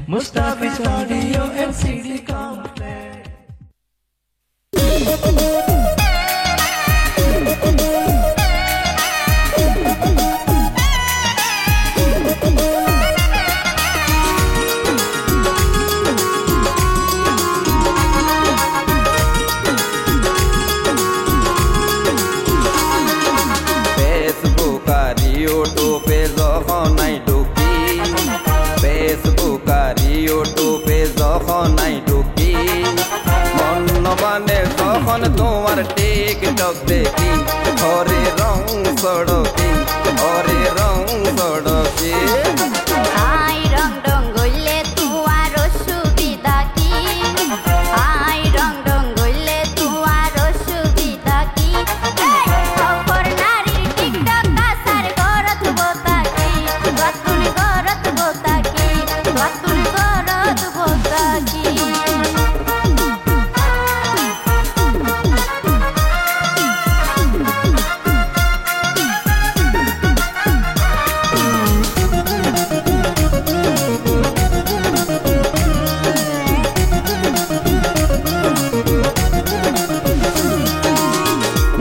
Mustafi's Audio and CD Complex. Facebook আর ইউটিউবে যখন I ঢুকি, ফেসবুক আর ইউটিউবে যখন আই ঢুকি, মন মানে যখন তোমার টিকটক দেখি, হরে রং সড়কি, হরে রং সড়কি। হাই রং রং গইলে তোমার সুবিধা কি, হাই রং রং গইলে তোমার সুবিধা কি, খবর নারীর টিকটক আসার গরত বোতা কি, বাতুন গরত বোতা কি, বাতুন গরত বোতা কি।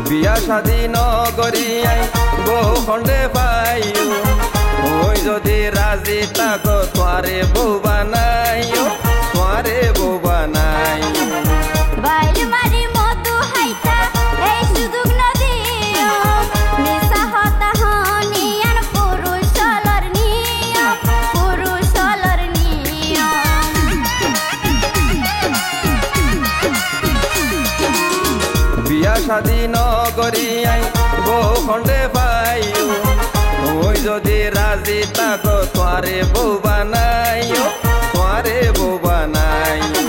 বিয়া শাদী নগরী আই বউ খন্ডে পাইও, ওই যদি রাজি থাকো তোয়ারে বউ বানাইও, তোয়ারে বউ বানাইও। বাইল মারি মধু হাইতা এই সুযোগ নদিও, নিশা হতা হনিয়ান পুরুষলর নিয়ম, পুরুষলর নিয়ম। বিয়া শাদী নগরী আই বউ খন্ডে পাইও, ওই যদি রাজি থাকো তোয়ারে বউ বানাইও, তোয়ারে বউ বানাইও।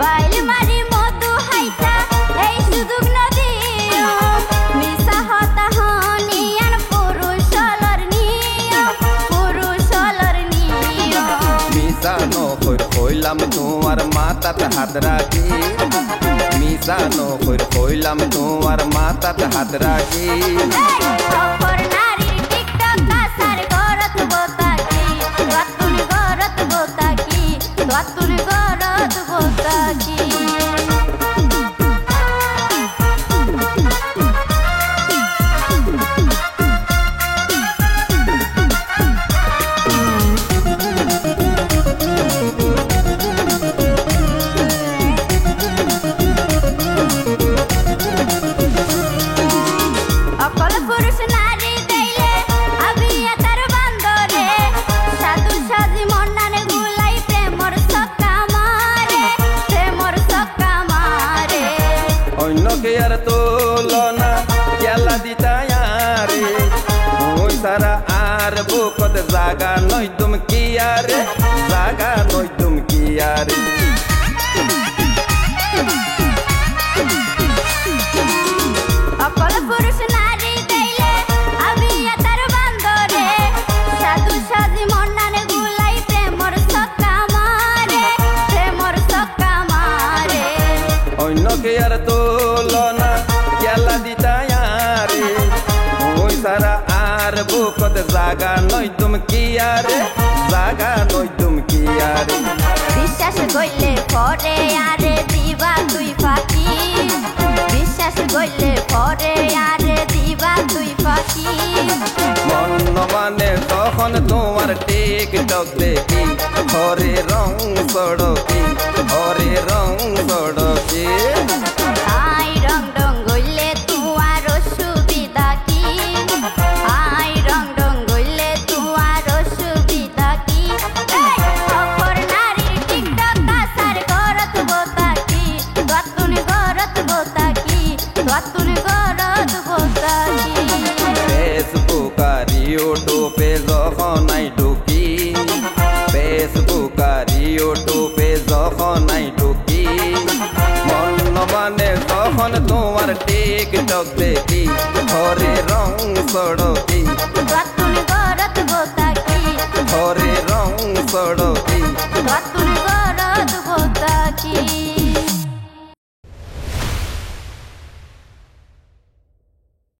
বাইল মারি মধু হাইতা এই সুযোগ নদিও, নিশা হতা হনিয়ান পুরুষলর নিয়ম, পুরুষলর নিয়ম। মিশানো হইলাম তোমার মাথাত হাত রাখি, মিশানো হইলাম তোমার মাথাত হাত রাখি। খবর নারীর টিকটক আসার গরত বোতা কি, বাতুন গরত বোতা কি, বাতুন গরত বোতা কি। অকল পুরুষ নারী দেইলে আবিয়া তার বান্দরে, সাধু সাজি মন্নানে গুলাই প্রেমর সক্কা মারে, প্রেমর সক্কা মারে। অন্যকে আর তুলনা গেলা দিতায়ারে, ওই সারা আর বুকত জাগা নই তুমি কি আরে, জাগা নই তুমি কি আরে। অকল পুরুষ নারী দেইলে আবিয়া তার বান্দরে, সাধু সাজি মন্নানে গুলাই প্রেমর সক্কা মারে, প্রেমর সক্কা মারে। অন্যকে আর তুলনা গেলা দিতায়ারে, ওই সারা আর বুকত জাগা নই তুমি কি আরে, জাগা নই তুমি কি আরে। বিশ্বাস কইলে পরে আরে দিবা তুই ফাঁকি, বিশ্বাস কইলে পরে আরে দিবা তুই ফাঁকি। মন মানে তখন তোমার টিকটক দেখি, হরে রং সড়কি, হরে রং সড়কি। হাই রং রং গইলে তোমার সুবিধা কি, হাই রং রং গইলে তোমার সুবিধা কি, খবর নারীর টিকটক আসার গরত বোতা কি, বাতুন গরত বোতা কি, বাতুন গরত বোতা কি। ফেসবুক আর ইউটিউবে যখন আই ঢুকি, ফেসবুক আর ইউটিউবে যখন আই ঢুকি, মন মানে যখন তোমার টিকটক দেখি, হরে রং সড়কি, বাতুন গরত বোতা কি, হরে রং সড়কি।